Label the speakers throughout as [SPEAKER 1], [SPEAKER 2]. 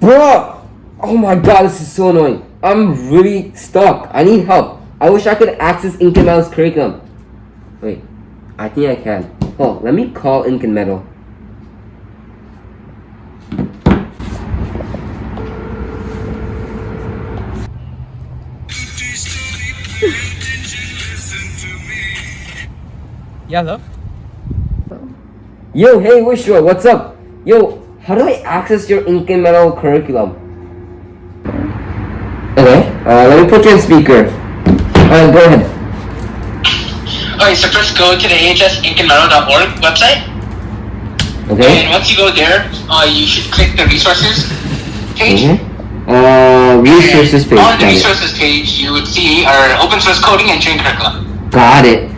[SPEAKER 1] Bro! Oh my god, this is so annoying. I'm really stuck. I need help. I wish I could access Ink and Metal's curriculum. Wait, I think I can. Oh, let me call Ink and Metal.
[SPEAKER 2] Yeah, hello?
[SPEAKER 1] Yo, hey, Wishwa, what's up? Yo, how do I access your Ink and Metal curriculum? Okay, let me put you on speaker. Go ahead.
[SPEAKER 3] Okay, so first go to the ahsinkandmetal.org website.
[SPEAKER 1] Okay.
[SPEAKER 3] And once you go there, you should click the resources page.
[SPEAKER 1] Resources page.
[SPEAKER 3] On the resources page, you would see our open source coding and training curriculum.
[SPEAKER 1] Got it.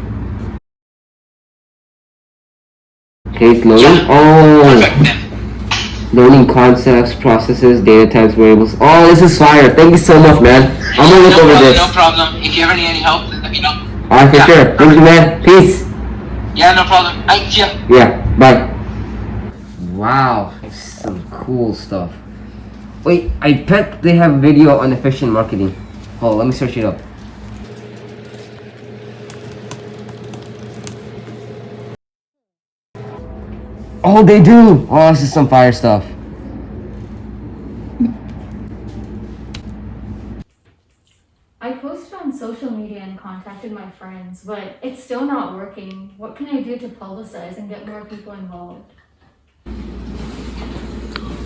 [SPEAKER 1] Okay, it's loading.
[SPEAKER 3] Yeah.
[SPEAKER 1] Oh,
[SPEAKER 3] Perfect.
[SPEAKER 1] learning concepts, processes, data types, variables. Oh, this is fire. Thank you so much, man. I'm gonna look over this.
[SPEAKER 3] No problem. If you ever need any help, let me know.
[SPEAKER 1] Alright, for sure. Thank you, man. Peace.
[SPEAKER 3] Yeah, no problem. See ya.
[SPEAKER 1] Yeah, bye. Wow, some cool stuff. Wait, I bet they have video on efficient marketing. Oh, let me search it up. Oh, they do! Oh, this is some fire stuff.
[SPEAKER 4] I posted on social media and contacted my friends, but it's still not working. What can I do to publicize and get more people involved?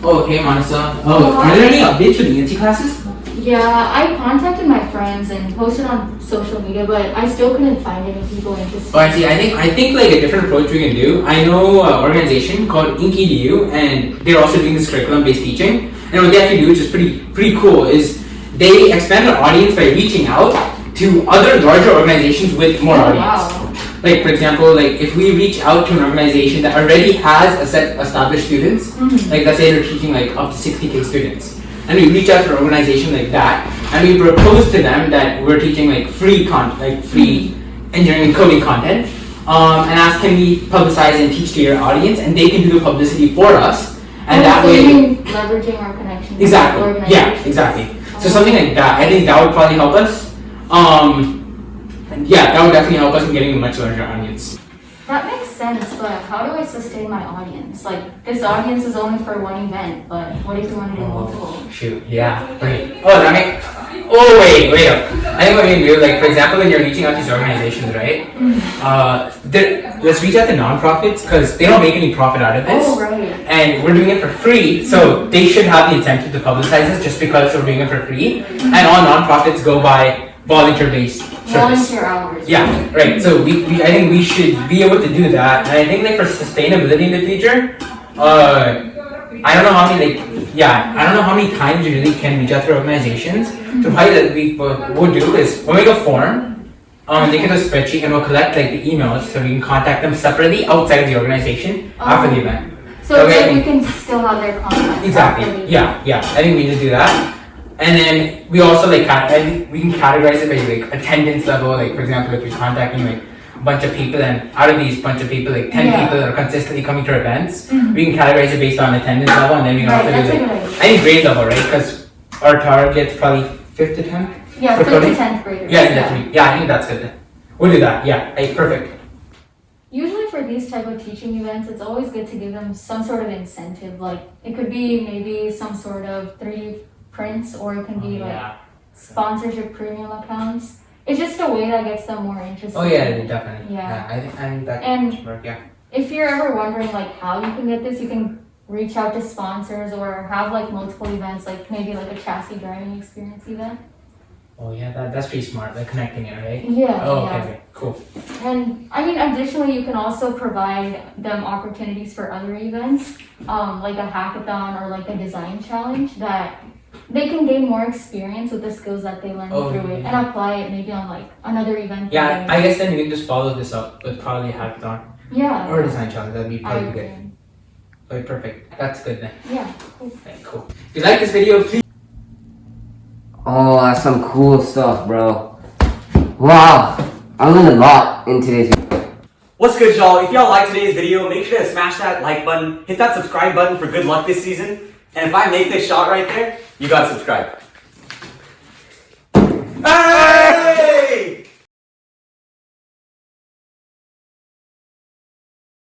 [SPEAKER 2] Oh, hey, Manasa. Oh, are there any updates for the ENT classes?
[SPEAKER 4] Yeah, I contacted my friends and posted on social media, but I still couldn't find any people interested.
[SPEAKER 2] Oh, I see. I think like a different approach we can do. I know an organization called InkEDU, and they're also doing this curriculum-based teaching. And what they actually do, which is pretty cool, is they expand their audience by reaching out to other larger organizations with more audience.
[SPEAKER 4] Wow.
[SPEAKER 2] Like for example, like if we reach out to an organization that already has a set established students, like let's say they're teaching like up to 60K students, and we reach out to an organization like that, and we propose to them that we're teaching like free engineering and coding content, and ask can we publicize and teach to your audience, and they can do the publicity for us, and that
[SPEAKER 4] so
[SPEAKER 2] way.
[SPEAKER 4] you mean leveraging our connections.
[SPEAKER 2] Exactly. Yeah. Exactly. So something like that. I think that would probably help us. Yeah, that would definitely help us in getting a much larger audience.
[SPEAKER 4] That makes sense, but how do I sustain my audience? Like, this audience is only for one event, but what if you want to do multiple?
[SPEAKER 2] Shoot, yeah. Right. Oh, wait up. I think what you can do, like, for example, when you're reaching out to these organizations, right? Let's reach out to nonprofits, because they don't make any profit out of this.
[SPEAKER 4] Oh, right.
[SPEAKER 2] And we're doing it for free, so they should have the incentive to publicize this just because we're doing it for free. And all nonprofits go by volunteer-based service.
[SPEAKER 4] Volunteer hours.
[SPEAKER 2] Yeah, right. So I think we should be able to do that. And I think like for sustainability in the future, I don't know how many times we really can reach out to organizations. So probably that we would do is we'll make a form, they get a spreadsheet, and we'll collect like the emails so we can contact them separately outside of the organization after the event.
[SPEAKER 4] So it's like we can still have their contact.
[SPEAKER 2] Exactly. Yeah. I think we just do that. And then we also like we can categorize it by like attendance level. Like for example, if you're contacting like a bunch of people, and out of these bunch of people, like 10 people that are consistently coming to our events, we can categorize it based on attendance level, and then we can also do like I think grade level, right? Because our target's probably 5th to 10th.
[SPEAKER 4] Yeah, 5th to 10th graders.
[SPEAKER 2] Yeah, I think that's good. We'll do that. Yeah, perfect.
[SPEAKER 4] Usually for these type of teaching events, it's always good to give them some sort of incentive. Like it could be maybe some sort of 3 prints, or it can be like sponsorship premium accounts. It's just a way that gets them more interested.
[SPEAKER 2] Oh yeah, definitely.
[SPEAKER 4] Yeah.
[SPEAKER 2] I think that
[SPEAKER 4] And
[SPEAKER 2] work. Yeah.
[SPEAKER 4] if you're ever wondering like how you can get this, you can reach out to sponsors or have like multiple events, like maybe like a chassis driving experience event.
[SPEAKER 2] Oh yeah, that's pretty smart. Like connecting it, right?
[SPEAKER 4] Yeah.
[SPEAKER 2] Oh,
[SPEAKER 4] yeah.
[SPEAKER 2] okay, cool.
[SPEAKER 4] And I mean, additionally, you can also provide them opportunities for other events, like a hackathon or like a design challenge that they can gain more experience with the skills that they learn through it and apply it maybe on like another event.
[SPEAKER 2] Yeah, I guess then we can just follow this up with probably a hackathon or a design challenge. That'd be probably good. Okay, perfect. That's good then.
[SPEAKER 4] Yeah. Cool.
[SPEAKER 2] Okay, cool. If you like this video, please.
[SPEAKER 1] Oh, that's some cool stuff, bro. Wow, I learned a lot in today's video.
[SPEAKER 5] What's good, y'all? If y'all liked today's video, make sure to smash that like button, hit that subscribe button for good luck this season, And if I make this shot right there, you gotta subscribe.